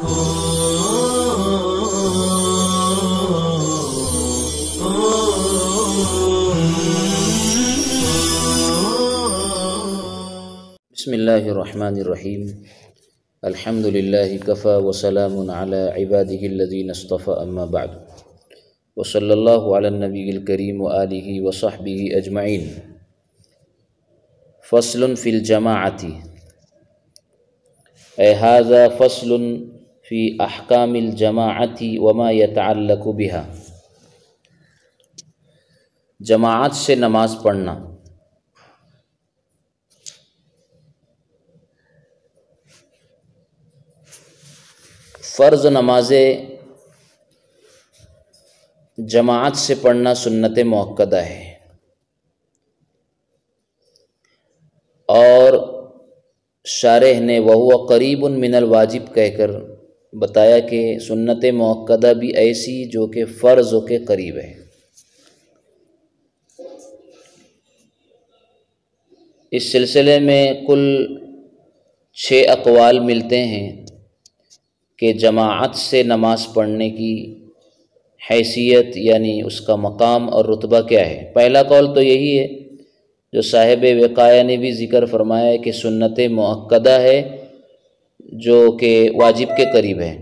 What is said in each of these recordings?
بسم اللہ الرحمن الرحیم الحمد للہ کفا وسلام علی عبادہ الذین اصطفى اما بعد وصلی اللہ علی النبی الکریم وآلہ وصحبہ اجمعین۔ فصل فی الجماعۃ اے ھذا فصل فی احکام الجماعۃ وما یتعلق بہا۔ جماعت سے نماز پڑھنا۔ فرض نمازیں جماعت سے پڑھنا سنت مؤکدہ ہے، اور شارح نے وَهُوَ قَرِيبٌ مِّنَ الْوَاجِب کہہ کر بتایا کہ سنت مؤکدہ بھی ایسی جو کہ فرض کے قریب ہے۔ اس سلسلے میں کل 6 اقوال ملتے ہیں کہ جماعت سے نماز پڑھنے کی حیثیت یعنی اس کا مقام اور رتبہ کیا ہے۔ پہلا قول تو یہی ہے جو صاحب وقایہ نے بھی ذکر فرمایا ہے کہ سنت مؤکدہ ہے جو کہ واجب کے قریب ہے۔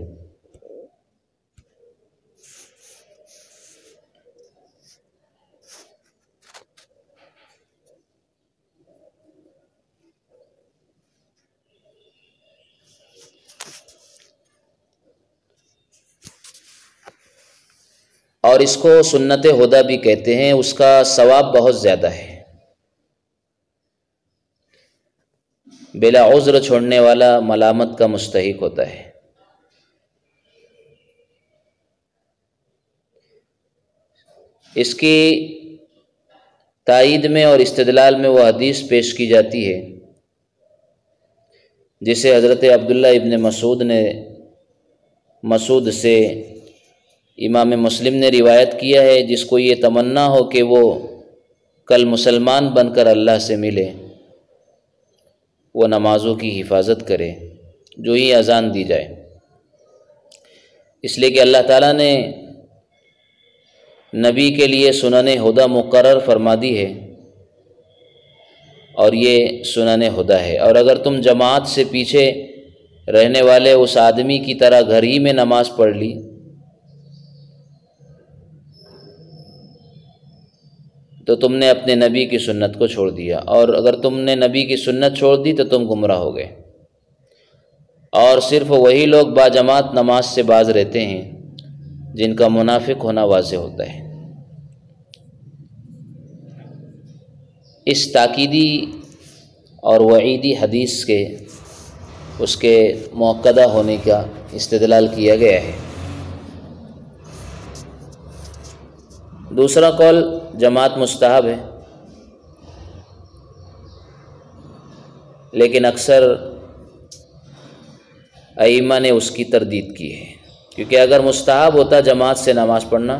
اور اس کو سنت ہدیٰ بھی کہتے ہیں، اس کا ثواب بہت زیادہ ہے۔ بلا عذر چھوڑنے والا ملامت کا مستحق ہوتا ہے۔ اس کی تائید میں اور استدلال میں وہ حدیث پیش کی جاتی ہے جسے حضرت عبداللہ ابن مسعود سے امام مسلم نے روایت کیا ہے، جس کو یہ تمنا ہو کہ وہ کل مسلمان بن کر اللہ سے ملے، وہ نمازوں کی حفاظت کرے جو ہی اذان دی جائے، اس لیے کہ اللہ تعالیٰ نے نبی کے لیے سنن ہدیٰ مقرر فرما دی ہے، اور یہ سنن ہدیٰ ہے۔ اور اگر تم جماعت سے پیچھے رہنے والے اس آدمی کی طرح گھر ہی میں نماز پڑھ لی تو تم نے اپنے نبی کی سنت کو چھوڑ دیا، اور اگر تم نے نبی کی سنت چھوڑ دی تو تم گمراہ ہو گئے۔ اور صرف وہی لوگ باجماعت نماز سے باز رہتے ہیں جن کا منافق ہونا واضح ہوتا ہے۔ اس تاکیدی اور وعیدی حدیث کے اس کے مؤکدہ ہونے کا استدلال کیا گیا ہے۔ دوسرا قول جماعت مستحب ہے، لیکن اکثر ائمہ نے اس کی تردید کی ہے، کیونکہ اگر مستحب ہوتا جماعت سے نماز پڑھنا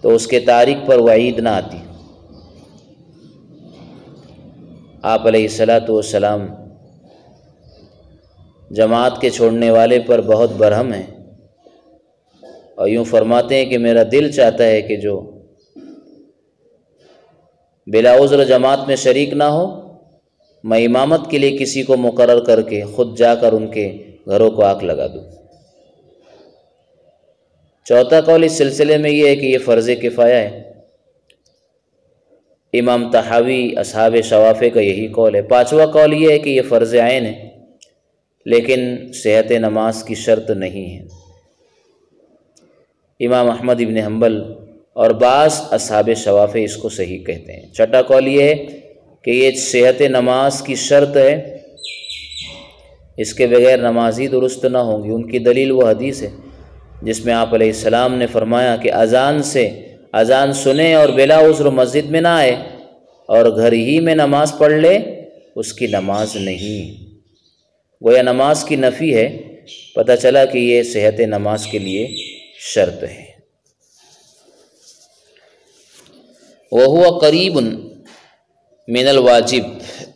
تو اس کے تارک پر وعید نہ آتی۔ آپ علیہ الصلاۃ والسلام جماعت کے چھوڑنے والے پر بہت برہم ہیں، اور یوں فرماتے ہیں کہ میرا دل چاہتا ہے کہ جو بلا عذر جماعت میں شریک نہ ہو، میں امامت کے لیے کسی کو مقرر کر کے خود جا کر ان کے گھروں کو آگ لگا دوں۔ چوتھا قول اس سلسلے میں یہ ہے کہ یہ فرض کفایہ ہے۔ امام طحاوی اصحاب شوافع کا یہی قول ہے۔ پانچواں قول یہ ہے کہ یہ فرض عین ہے، لیکن صحت نماز کی شرط نہیں ہے۔ امام احمد ابن حنبل اور بعض اصحاب شوافع اس کو صحیح کہتے ہیں۔ چھٹا قول یہ ہے کہ یہ صحت نماز کی شرط ہے، اس کے بغیر نماز ہی درست نہ ہوں گی۔ ان کی دلیل وہ حدیث ہے جس میں آپ علیہ السلام نے فرمایا کہ اذان سنے اور بلا عذر مسجد میں نہ آئے اور گھر ہی میں نماز پڑھ لے، اس کی نماز نہیں۔ گویا نماز کی نفی ہے، پتہ چلا کہ یہ صحت نماز کے لیے شرط ہے۔ وَهُوَ قَرِيبٌ مِّنَ الْوَاجِب،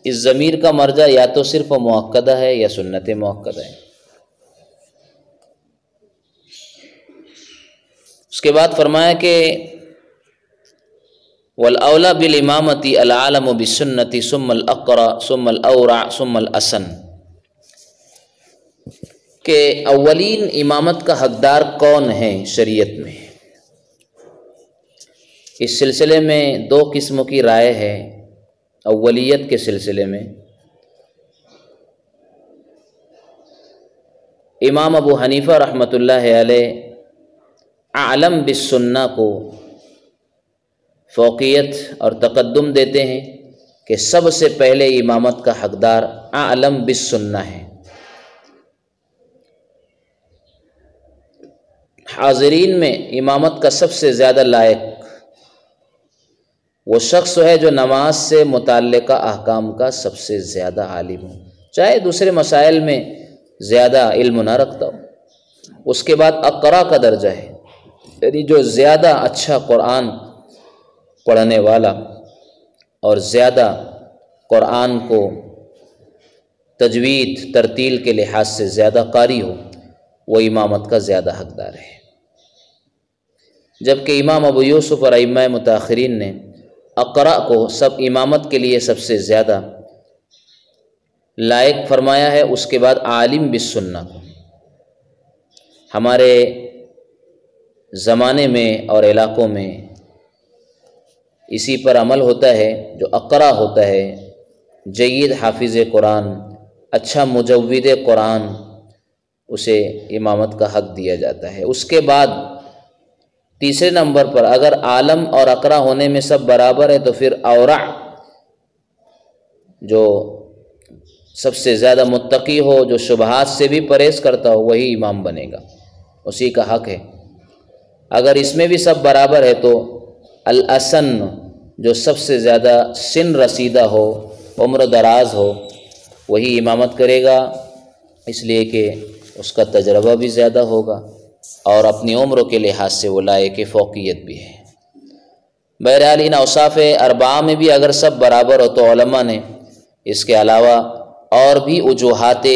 اس ضمیر کا مرجع یا تو صرف مؤکدہ ہے یا سنت مؤکدہ ہے۔ اس کے بعد فرمایا کہ والاولا بالامامتی العالم بالسنتی ثم الاقرا ثم الاورع ثم الاسن، کہ اولین امامت کا حقدار کون ہے شریعت میں؟ اس سلسلے میں دو قسموں کی رائے ہے اولیت کے سلسلے میں۔ امام ابو حنیفہ رحمۃ اللہ علیہ اعلم بالسنہ کو فوقیت اور تقدم دیتے ہیں کہ سب سے پہلے امامت کا حقدار اعلم بالسنہ ہے۔ حاضرین میں امامت کا سب سے زیادہ لائق وہ شخص ہے جو نماز سے متعلقہ احکام کا سب سے زیادہ عالم ہو، چاہے دوسرے مسائل میں زیادہ علم نہ رکھتا ہو۔ اس کے بعد اقرا کا درجہ ہے، یعنی جو زیادہ اچھا قرآن پڑھنے والا اور زیادہ قرآن کو تجوید ترتیل کے لحاظ سے زیادہ قاری ہو، وہ امامت کا زیادہ حقدار ہے۔ جبکہ امام ابو یوسف اور ائمہ متاخرین نے اقرا کو سب امامت کے لیے سب سے زیادہ لائق فرمایا ہے، اس کے بعد عالم بالسنہ کو۔ ہمارے زمانے میں اور علاقوں میں اسی پر عمل ہوتا ہے، جو اقرا ہوتا ہے جید حافظ قرآن، اچھا مجود قرآن، اسے امامت کا حق دیا جاتا ہے۔ اس کے بعد تیسرے نمبر پر اگر عالم اور اقرا ہونے میں سب برابر ہے تو پھر اورع، جو سب سے زیادہ متقی ہو، جو شبہات سے بھی پرہیز کرتا ہو، وہی امام بنے گا، اسی کا حق ہے۔ اگر اس میں بھی سب برابر ہے تو الاسن، جو سب سے زیادہ سن رسیدہ ہو، عمر دراز ہو، وہی امامت کرے گا، اس لیے کہ اس کا تجربہ بھی زیادہ ہوگا اور اپنی عمر کے لحاظ سے وہ لائق فوقیت بھی ہے۔ بہرحال ان اوصاف اربعہ میں بھی اگر سب برابر ہو تو علماء نے اس کے علاوہ اور بھی وجوہات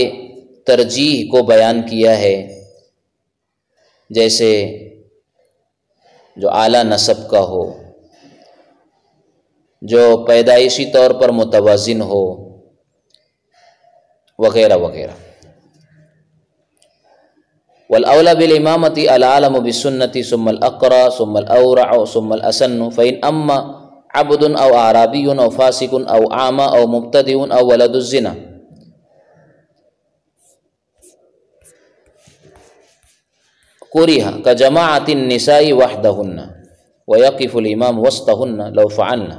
ترجیح کو بیان کیا ہے، جیسے جو اعلیٰ نسب کا ہو، جو پیدائشی طور پر متوازن ہو، وغیرہ وغیرہ۔ والاولی بالامامۃ العالم بالسنۃ ثم الاقرا ثم الاورع ثم الاسن فان اما عبد او اعرابی او فاسق او اعمى او مبتدع او ولد الزنا۔ كره كجماعة النساء وحدهن ويقف الإمام وسطهن لو فعلن،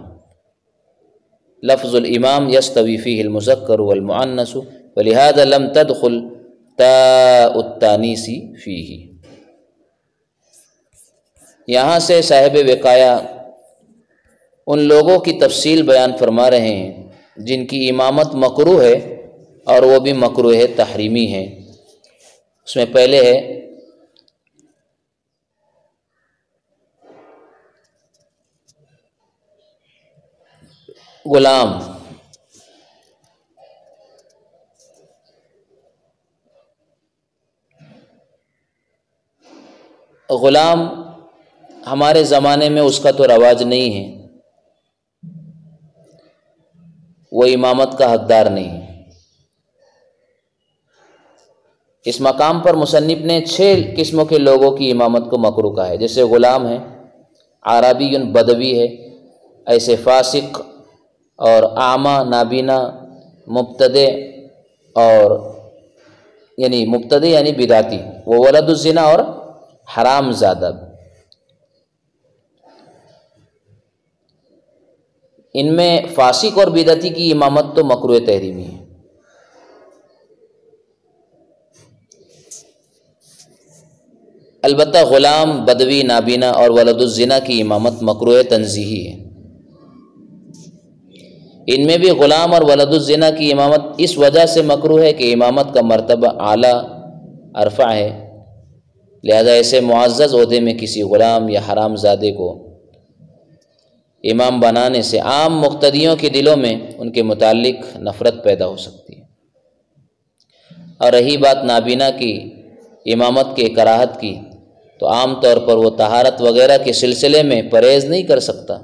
لفظ الإمام يستوي فيه المذكر والمؤنث ولهذا لم تدخل تاء التانيث فيه۔ یہاں سے صاحب وقایا ان لوگوں کی تفصیل بیان فرما رہے ہیں جن کی امامت مکروہ ہے، اور وہ بھی مکروہ تحریمی ہے۔ اس میں پہلے ہے غلام۔ غلام ہمارے زمانے میں اس کا تو رواج نہیں ہے، وہ امامت کا حقدار نہیں ہے۔ اس مقام پر مصنف نے 6 قسموں کے لوگوں کی امامت کو مکروہ کہا ہے، جیسے غلام ہے، عربی بدوی ہے، ایسے فاسق اور اعمیٰ نابینا، مبتدع اور یعنی مبتدع یعنی بدعتی، وہ ولد الزنا اور حرام زادہ۔ ان میں فاسق اور بدعتی کی امامت تو مکروہ تحریمی ہے۔ البتہ غلام، بدوی، نابینا اور ولد الزنا کی امامت مکروہ تنزیہی ہے۔ ان میں بھی غلام اور ولد الزنا کی امامت اس وجہ سے مکروہ ہے کہ امامت کا مرتبہ اعلیٰ ارفع ہے، لہذا ایسے معزز عہدے میں کسی غلام یا حرام زادے کو امام بنانے سے عام مقتدیوں کے دلوں میں ان کے متعلق نفرت پیدا ہو سکتی ہے۔ اور رہی بات نابینا کی امامت کے کراہت کی، تو عام طور پر وہ طہارت وغیرہ کے سلسلے میں پرہیز نہیں کر سکتا،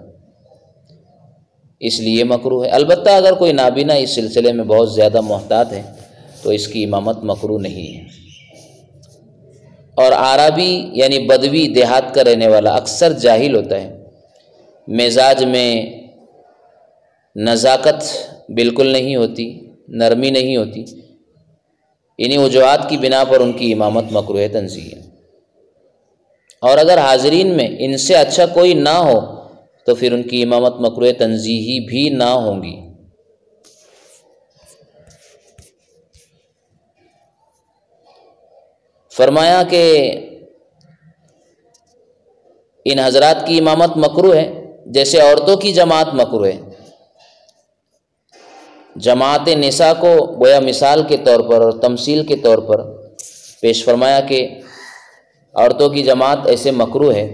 اس لیے مکروہ ہے۔ البتہ اگر کوئی نابینا اس سلسلے میں بہت زیادہ محتاط ہے تو اس کی امامت مکروہ نہیں ہے۔ اور عربی یعنی بدوی دیہات کا رہنے والا اکثر جاہل ہوتا ہے، مزاج میں نزاکت بالکل نہیں ہوتی، نرمی نہیں ہوتی، انہی وجوہات کی بنا پر ان کی امامت مکروہ تنزیہی ہے۔ اور اگر حاضرین میں ان سے اچھا کوئی نہ ہو تو پھر ان کی امامت مکروہ تنزیہی بھی نہ ہوں گی۔ فرمایا کہ ان حضرات کی امامت مکروہ ہے، جیسے عورتوں کی جماعت مکروہ ہے۔ جماعت نساء کو گویا مثال کے طور پر اور تمثیل کے طور پر پیش فرمایا کہ عورتوں کی جماعت ایسے مکروہ ہے،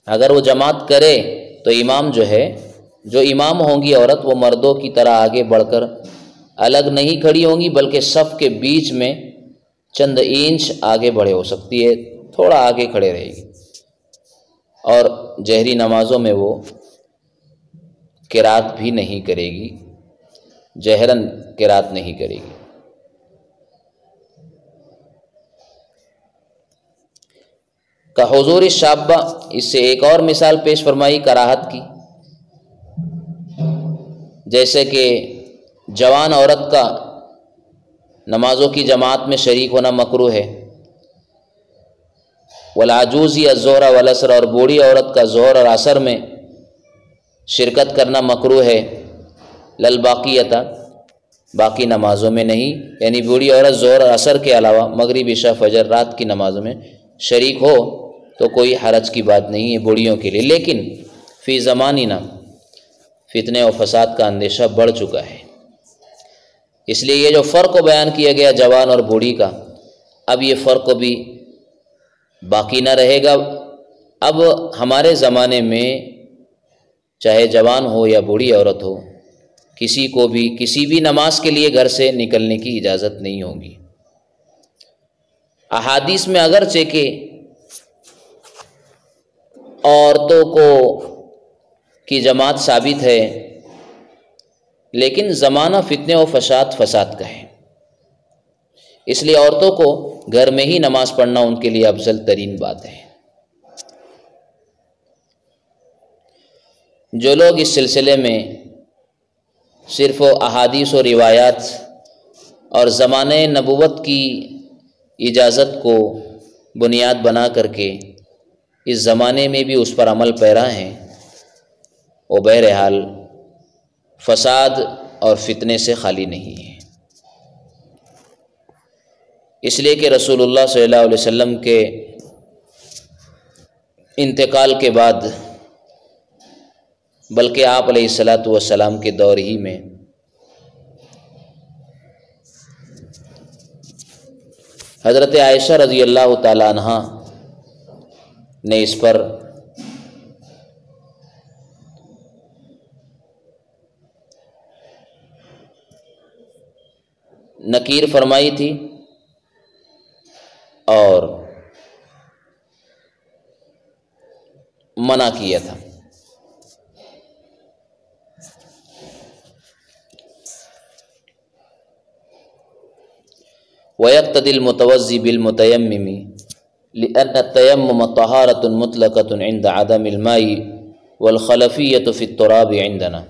اگر وہ جماعت کرے تو امام جو امام ہوں گی عورت، وہ مردوں کی طرح آگے بڑھ کر الگ نہیں کھڑی ہوں گی، بلکہ صف کے بیچ میں چند انچ آگے بڑھے ہو سکتی ہے، تھوڑا آگے کھڑے رہے گی۔ اور جہری نمازوں میں وہ قرات بھی نہیں کرے گی، جہراً قرات نہیں کرے گی۔ کا حضور الشابہ، اس سے ایک اور مثال پیش فرمائی کراہت کی، جیسے کہ جوان عورت کا نمازوں کی جماعت میں شریک ہونا مکروہ ہے، والعجوز الظہر والعصر، اور بوڑھی عورت کا ظہر اور عصر میں شرکت کرنا مکروہ ہے، للباقیۃ، باقی نمازوں میں نہیں، یعنی بوڑھی عورت ظہر اور عصر کے علاوہ مغرب عشاء فجر رات کی نمازوں میں شریک ہو تو کوئی حرج کی بات نہیں ہے بوڑھیوں کے لیے۔ لیکن فی زماننا فتنے و فساد کا اندیشہ بڑھ چکا ہے، اس لیے یہ جو فرق بیان کیا گیا جوان اور بوڑھی کا، اب یہ فرق بھی باقی نہ رہے گا۔ اب ہمارے زمانے میں چاہے جوان ہو یا بوڑھی عورت ہو، کسی کو بھی کسی بھی نماز کے لیے گھر سے نکلنے کی اجازت نہیں ہوگی۔ احادیث میں اگرچہ کہ عورتوں کی جماعت ثابت ہے، لیکن زمانہ فتنے و فساد کا ہے، اس لیے عورتوں کو گھر میں ہی نماز پڑھنا ان کے لیے افضل ترین بات ہے۔ جو لوگ اس سلسلے میں صرف احادیث و روایات اور زمانہ نبوت کی اجازت کو بنیاد بنا کر کے اس زمانے میں بھی اس پر عمل پیرا ہیں، وہ بہرحال فساد اور فتنے سے خالی نہیں ہے۔ اس لیے کہ رسول اللہ صلی اللہ علیہ وسلم کے انتقال کے بعد، بلکہ آپ علیہ الصلاۃ والسلام کے دور ہی میں حضرت عائشہ رضی اللہ تعالی عنہا نے اس پر نکیر فرمائی تھی اور منع کیا تھا۔ وَيَقْتَدِي الْمُتَوَضِّي بِالْمُتَيَمِّمِ لِأَنَّ التَّيَمُّمَ طَهَارَةٌ مُطْلَقَةٌ عِنْدَ عَدَمِ الْمَاءِ وَالْخَلَفِيَّةُ فِي التُّرَابِ عِنْدَنَا۔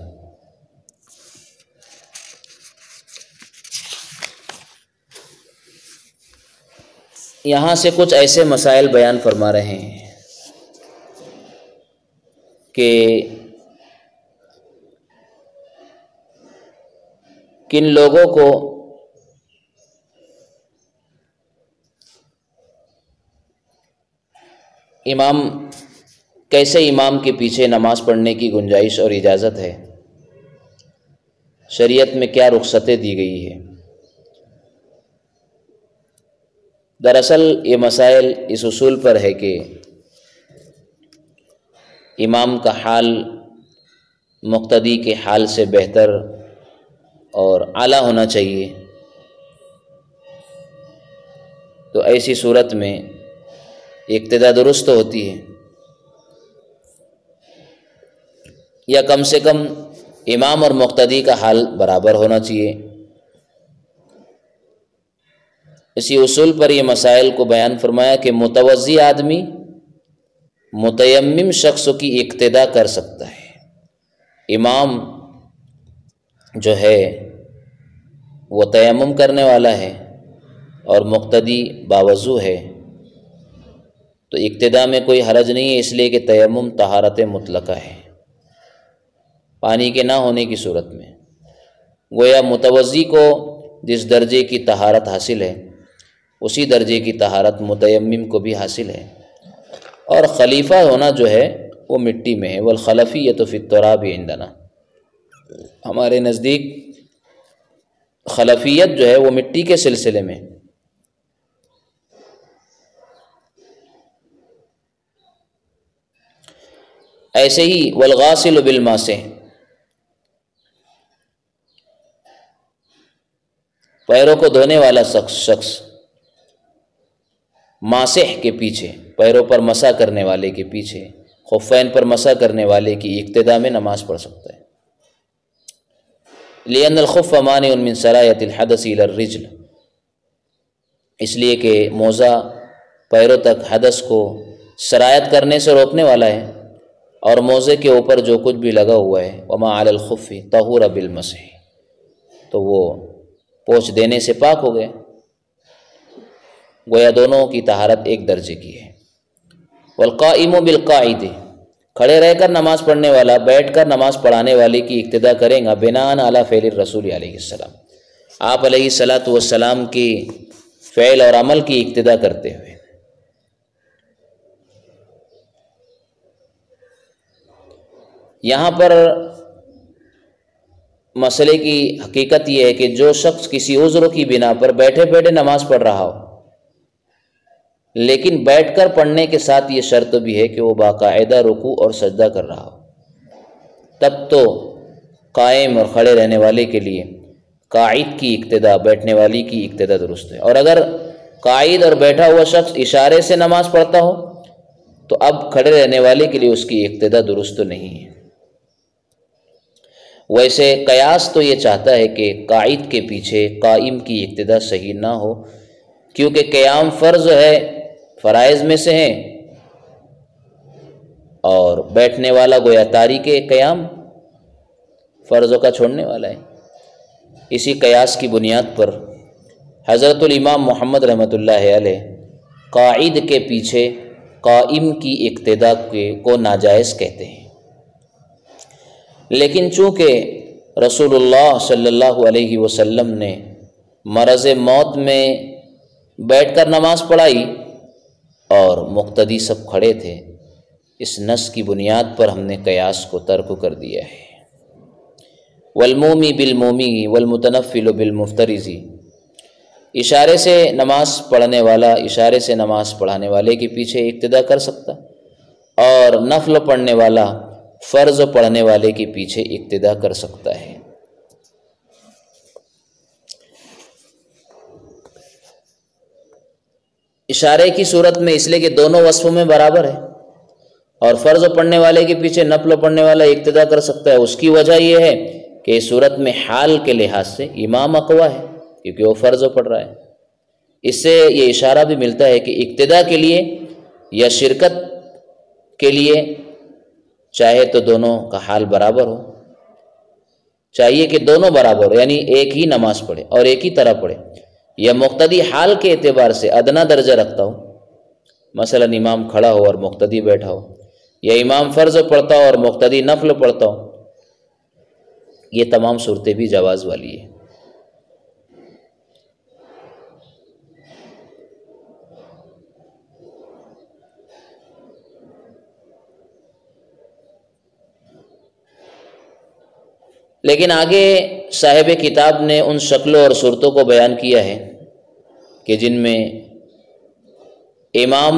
یہاں سے کچھ ایسے مسائل بیان فرما رہے ہیں کہ کن لوگوں کو کیسے امام کے پیچھے نماز پڑھنے کی گنجائش اور اجازت ہے، شریعت میں کیا رخصتیں دی گئی ہے۔ دراصل یہ مسائل اس اصول پر ہے کہ امام کا حال مقتدی کے حال سے بہتر اور اعلیٰ ہونا چاہیے، تو ایسی صورت میں ابتدا درست ہوتی ہے، یا کم سے کم امام اور مقتدی کا حال برابر ہونا چاہیے۔ اسی اصول پر یہ مسائل کو بیان فرمایا کہ متوضی آدمی متیمم شخص کی اقتدا کر سکتا ہے۔ امام جو ہے وہ تیمم کرنے والا ہے اور مقتدی باوضو ہے، تو اقتدا میں کوئی حرج نہیں ہے، اس لیے کہ تیمم طہارت مطلقہ ہے پانی کے نہ ہونے کی صورت میں۔ گویا متوضی کو جس درجے کی طہارت حاصل ہے اسی درجے کی طہارت متیمم کو بھی حاصل ہے، اور خلیفہ ہونا جو ہے وہ مٹی میں ہے۔ والخلفیۃ فی التراب عندنا، ہمارے نزدیک خلفیت جو ہے وہ مٹی کے سلسلے میں۔ ایسے ہی والغاسل بالماسح، پیروں کو دھونے والا شخص ماسح کے پیچھے، پیروں پر مسح کرنے والے کے پیچھے، خفین پر مسح کرنے والے کی اقتدا میں نماز پڑھ سکتا ہے۔ لأن الخف مانع من سرایۃ الحدث الی الرجل، اس لیے کہ موزہ پیروں تک حدث کو سرایت کرنے سے روکنے والا ہے، اور موزے کے اوپر جو کچھ بھی لگا ہوا ہے وما علی الخف طہور بالمسح، تو وہ پوچھ دینے سے پاک ہو گئے۔ گویا دونوں کی طہارت ایک درجے کی ہے۔ والقائم بالقاعد، کھڑے رہ کر نماز پڑھنے والا بیٹھ کر نماز پڑھانے والے کی اقتدا کرے گا بناء علی فعل الرسول علیہ السلام، آپ علیہ الصلاۃ والسلام کی فعل اور عمل کی اقتدا کرتے ہوئے۔ یہاں پر مسئلے کی حقیقت یہ ہے کہ جو شخص کسی عذر کی بنا پر بیٹھے بیٹھے نماز پڑھ رہا ہو، لیکن بیٹھ کر پڑھنے کے ساتھ یہ شرط بھی ہے کہ وہ باقاعدہ رکوع اور سجدہ کر رہا ہو، تب تو قائم اور کھڑے رہنے والے کے لیے قاعد کی اقتدا، بیٹھنے والی کی اقتدا درست ہے۔ اور اگر قاعد اور بیٹھا ہوا شخص اشارے سے نماز پڑھتا ہو تو اب کھڑے رہنے والے کے لیے اس کی اقتدا درست نہیں ہے۔ ویسے قیاس تو یہ چاہتا ہے کہ قاعد کے پیچھے قائم کی اقتدا صحیح نہ ہو، کیونکہ قیام فرض ہے، فرائض میں سے ہیں، اور بیٹھنے والا گویا تارک قیام، فرضوں کا چھوڑنے والا ہے۔ اسی قیاس کی بنیاد پر حضرت الامام محمد رحمۃ اللہ علیہ قاعد کے پیچھے قائم کی اقتدا کو ناجائز کہتے ہیں، لیکن چونکہ رسول اللہ صلی اللہ علیہ وسلم نے مرض موت میں بیٹھ کر نماز پڑھائی اور مقتدی سب کھڑے تھے، اس نص کی بنیاد پر ہم نے قیاس کو ترک کر دیا ہے۔ والمومی بالمومی والمتنفل بالمفترض، اشارے سے نماز پڑھنے والا اشارے سے نماز پڑھانے والے کے پیچھے اقتدا کر سکتا، اور نفل پڑھنے والا فرض پڑھنے والے کے پیچھے اقتدا کر سکتا ہے۔ اشارے کی صورت میں اس لیے کہ دونوں وصفوں میں برابر ہے، اور فرض پڑھنے والے کے پیچھے نفل پڑھنے والا اقتدا کر سکتا ہے۔ اس کی وجہ یہ ہے کہ اس صورت میں حال کے لحاظ سے امام اقویٰ ہے، کیونکہ وہ فرض پڑھ رہا ہے۔ اس سے یہ اشارہ بھی ملتا ہے کہ اقتدا کے لیے یا شرکت کے لیے چاہے تو دونوں کا حال برابر ہو، چاہیے کہ دونوں برابر ہو، یعنی ایک ہی نماز پڑھے اور ایک ہی طرح پڑھے، یا مقتدی حال کے اعتبار سے ادنا درجہ رکھتا ہو، مثلا امام کھڑا ہو اور مقتدی بیٹھا ہو، یا امام فرض پڑھتا ہو اور مقتدی نفل پڑھتا ہو، یہ تمام صورتیں بھی جواز والی ہے۔ لیکن آگے صاحب کتاب نے ان شکلوں اور صورتوں کو بیان کیا ہے کہ جن میں امام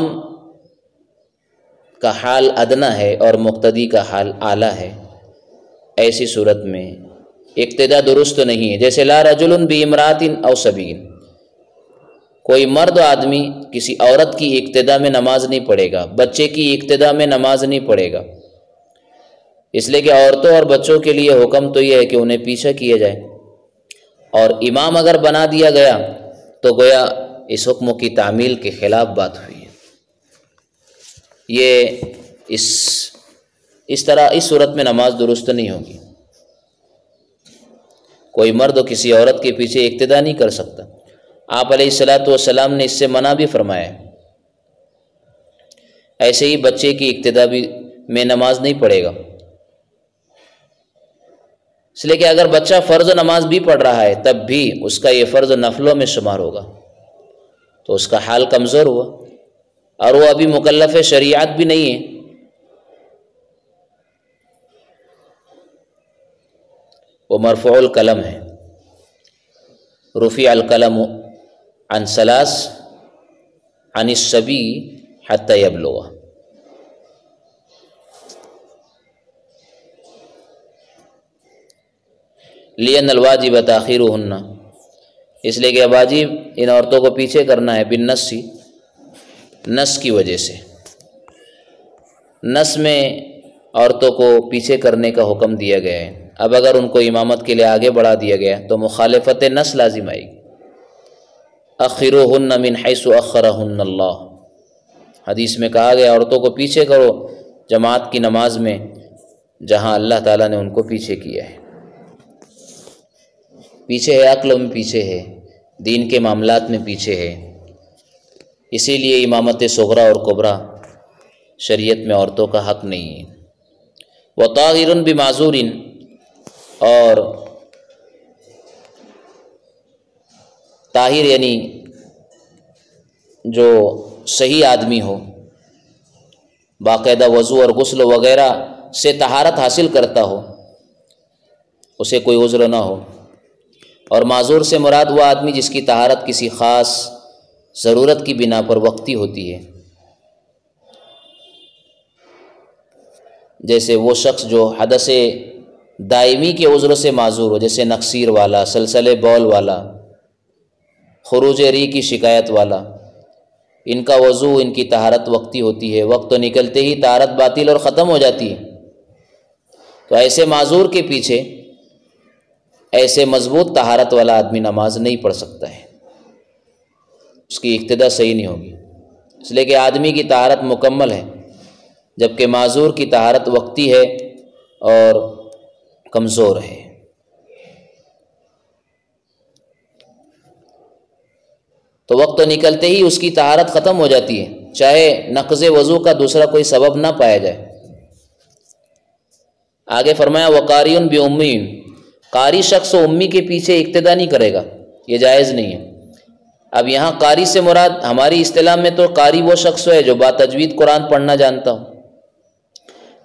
کا حال ادنا ہے اور مقتدی کا حال اعلیٰ ہے، ایسی صورت میں اقتدا درست نہیں ہے۔ جیسے لا رجل بامرأۃ او صبی، کوئی مرد آدمی کسی عورت کی اقتدا میں نماز نہیں پڑھے گا، بچے کی اقتدا میں نماز نہیں پڑھے گا، اس لیے کہ عورتوں اور بچوں کے لیے حکم تو یہ ہے کہ انہیں پیچھے کیا جائے، اور امام اگر بنا دیا گیا تو گویا اس حکم کی تعمیل کے خلاف بات ہوئی ہے۔ یہ اس طرح اس صورت میں نماز درست نہیں ہوگی۔ کوئی مرد کسی عورت کے پیچھے اقتدا نہیں کر سکتا۔ آپ علیہ الصلاۃ والسلام نے اس سے منع بھی فرمایا ہے۔ ایسے ہی بچے کی اقتدا بھی میں نماز نہیں پڑھے گا، اس لیے کہ اگر بچہ فرض نماز بھی پڑھ رہا ہے تب بھی اس کا یہ فرض نفلوں میں شمار ہوگا، تو اس کا حال کمزور ہوا، اور وہ ابھی مکلف شریعت بھی نہیں ہے۔ وہ مرفوع القلم ہے، رفع القلم عن ثلاث عن الصبی حتی یبلغ۔ لأن الواجب تاخیرہن، اس لیے کہ واجب ان عورتوں کو پیچھے کرنا ہے، بالنص، نص کی وجہ سے۔ نص میں عورتوں کو پیچھے کرنے کا حکم دیا گیا ہے۔ اب اگر ان کو امامت کے لیے آگے بڑھا دیا گیا تو مخالفت نص لازم آئے گی۔ اخروہن من حیث اخرہن اللہ، حدیث میں کہا گیا عورتوں کو پیچھے کرو جماعت کی نماز میں جہاں اللہ تعالیٰ نے ان کو پیچھے کیا ہے۔ پیچھے ہے، عقل میں پیچھے ہے، دین کے معاملات میں پیچھے ہے، اسی لیے امامت صغریٰ اور کبریٰ شریعت میں عورتوں کا حق نہیں ہے۔ وطاہر بمعذور، اور طاہر یعنی جو صحیح آدمی ہو، باقاعدہ وضو اور غسل وغیرہ سے طہارت حاصل کرتا ہو، اسے کوئی عذر نہ ہو۔ اور معذور سے مراد وہ آدمی جس کی طہارت کسی خاص ضرورت کی بنا پر وقتی ہوتی ہے، جیسے وہ شخص جو حدث دائمی کے عذر سے معذور ہو، جیسے نقصیر والا، سلسلے بول والا، خروج ری کی شکایت والا، ان کا وضو، ان کی طہارت وقتی ہوتی ہے، وقت تو نکلتے ہی طہارت باطل اور ختم ہو جاتی ہے، تو ایسے معذور کے پیچھے ایسے مضبوط طہارت والا آدمی نماز نہیں پڑھ سکتا ہے، اس کی اقتدا صحیح نہیں ہوگی، اس لیے کہ آدمی کی طہارت مکمل ہے، جبکہ معذور کی طہارت وقتی ہے اور کمزور ہے۔ تو وقت تو نکلتے ہی اس کی طہارت ختم ہو جاتی ہے، چاہے نقض وضو کا دوسرا کوئی سبب نہ پایا جائے۔ آگے فرمایا وقاری بأمی، قاری شخص امی کے پیچھے اقتدا نہیں کرے گا، یہ جائز نہیں ہے۔ اب یہاں قاری سے مراد ہماری اصطلاح میں تو قاری وہ شخص ہے جو باتجوید قرآن پڑھنا جانتا ہو،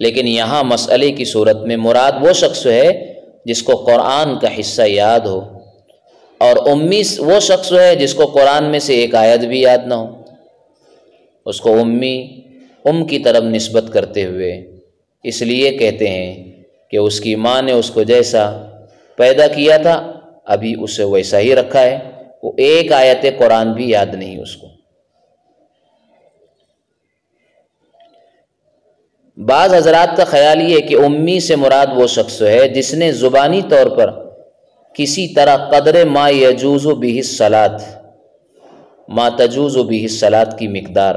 لیکن یہاں مسئلے کی صورت میں مراد وہ شخص ہے جس کو قرآن کا حصہ یاد ہو، اور امی وہ شخص ہے جس کو قرآن میں سے ایک آیت بھی یاد نہ ہو، اس کو ام کی طرف نسبت کرتے ہوئے اس لیے کہتے ہیں کہ اس کی ماں نے اس کو جیسا پیدا کیا تھا ابھی اسے ویسا ہی رکھا ہے، وہ ایک آیت قرآن بھی یاد نہیں اس کو۔ بعض حضرات کا خیال یہ ہے کہ امی سے مراد وہ شخص ہے جس نے زبانی طور پر کسی طرح قدر ما یجوز بہ الصلاۃ، ما تجوز بہ الصلاۃ کی مقدار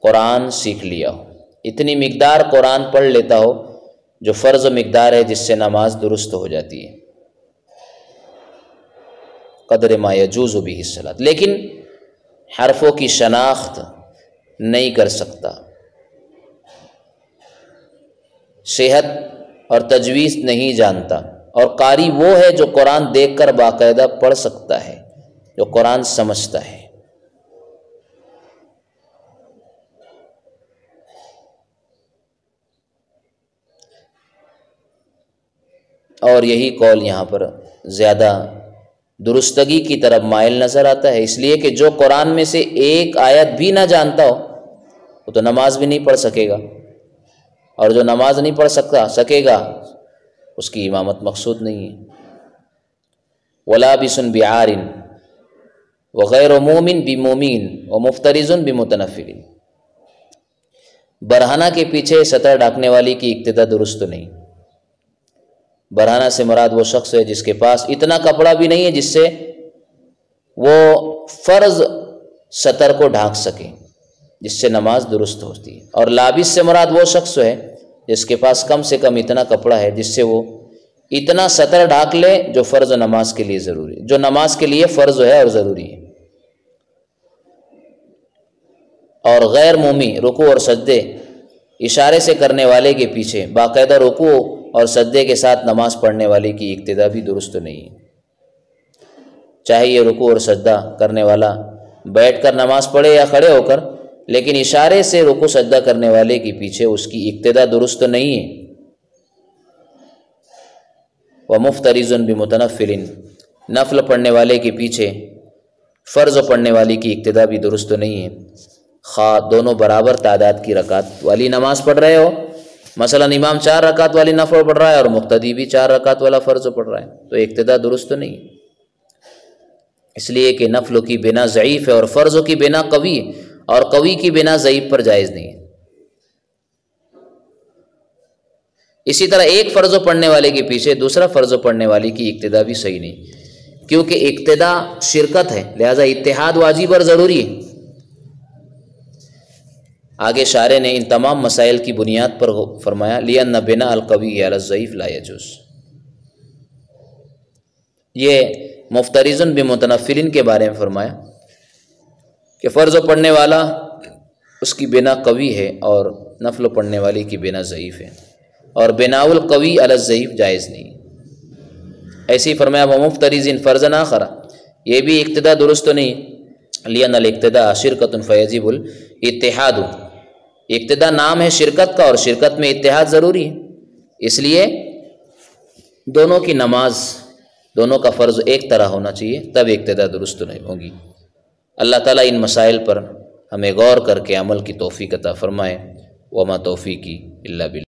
قرآن سیکھ لیا ہو، اتنی مقدار قرآن پڑھ لیتا ہو جو فرض مقدار ہے جس سے نماز درست ہو جاتی ہے، قدر ما یجوز بہ الصلاۃ، لیکن حرفوں کی شناخت نہیں کر سکتا، صحت اور تجویز نہیں جانتا، اور قاری وہ ہے جو قرآن دیکھ کر باقاعدہ پڑھ سکتا ہے، جو قرآن سمجھتا ہے۔ اور یہی قول یہاں پر زیادہ درستگی کی طرف مائل نظر آتا ہے، اس لیے کہ جو قرآن میں سے ایک آیت بھی نہ جانتا ہو وہ تو نماز بھی نہیں پڑھ سکے گا، اور جو نماز نہیں پڑھ سکے گا اس کی امامت مقصود نہیں ہے۔ ولابس بعار وغیر مومن بمومین ومفترض بمتنفل، برہنہ کے پیچھے سطر ڈھانکنے والی کی اقتدا درست نہیں۔ برہنہ سے مراد وہ شخص ہے جس کے پاس اتنا کپڑا بھی نہیں ہے جس سے وہ فرض سطر کو ڈھانک سکے، جس سے نماز درست ہوتی ہے۔ اور لابس سے مراد وہ شخص ہے جس کے پاس کم سے کم اتنا کپڑا ہے جس سے وہ اتنا سطر ڈھانک لے جو فرض نماز کے لیے ضروری ہے، جو نماز کے لیے فرض ہے اور ضروری ہے۔ اور غیر مومی رکوع اور سجدے اشارے سے کرنے والے کے پیچھے باقاعدہ رکوع اور سجدے کے ساتھ نماز پڑھنے والے کی اقتدا بھی درست نہیں ہے، چاہے یہ رکوع اور سجدہ کرنے والا بیٹھ کر نماز پڑھے یا کھڑے ہو کر، لیکن اشارے سے رکوع سجدہ کرنے والے کے پیچھے اس کی اقتدا درست نہیں ہے۔ ومفترض بمتنفل، نفل پڑھنے والے کے پیچھے فرض پڑھنے والی کی اقتدا بھی درست نہیں ہے، خواہ دونوں برابر تعداد کی رکعت والی نماز پڑھ رہے ہو، مثلا امام 4 رکعت والی نفل پڑھ رہا ہے اور مقتدی بھی 4 رکعت والا فرض پڑھ رہا ہے، تو اقتدا درست نہیں ہے، اس لیے کہ نفلوں کی بنا ضعیف ہے اور فرضوں کی بنا قوی ہے، اور قوی کی بنا ضعیف پر جائز نہیں ہے۔ اسی طرح ایک فرض پڑھنے والے کے پیچھے دوسرا فرض پڑھنے والی کی اقتدا بھی صحیح نہیں، کیونکہ اقتدا شرکت ہے، لہذا اتحاد واجب اور ضروری ہے۔ آگے شارح نے ان تمام مسائل کی بنیاد پر فرمایا لِأَنَّ بِنَاءَ الْقَوِيِّ عَلَى الضَّعِيفِ لَا يَجُوزُ، یہ مفترض بمتنفل کے بارے میں فرمایا کہ فرض پڑھنے والا اس کی بنا قوی ہے اور نفل پڑھنے والی کی بنا ضعیف ہے، اور بناء القوی علی الضعیف جائز نہیں۔ ایسے ہی فرمایا ومفترض فرضا آخر، یہ بھی اقتدا درست نہیں، لِأَنَّ الْاقْتِدَاءَ شِرْكَةٌ فَيَجِبُ الْاِتِّحَادُ، اقتدا نام ہے شرکت کا اور شرکت میں اتحاد ضروری ہے، اس لیے دونوں کی نماز، دونوں کا فرض ایک طرح ہونا چاہیے، تب اقتدا درست نہیں ہوگی۔ اللہ تعالیٰ ان مسائل پر ہمیں غور کر کے عمل کی توفیق عطا فرمائے۔ وما توفیقی الا باللہ۔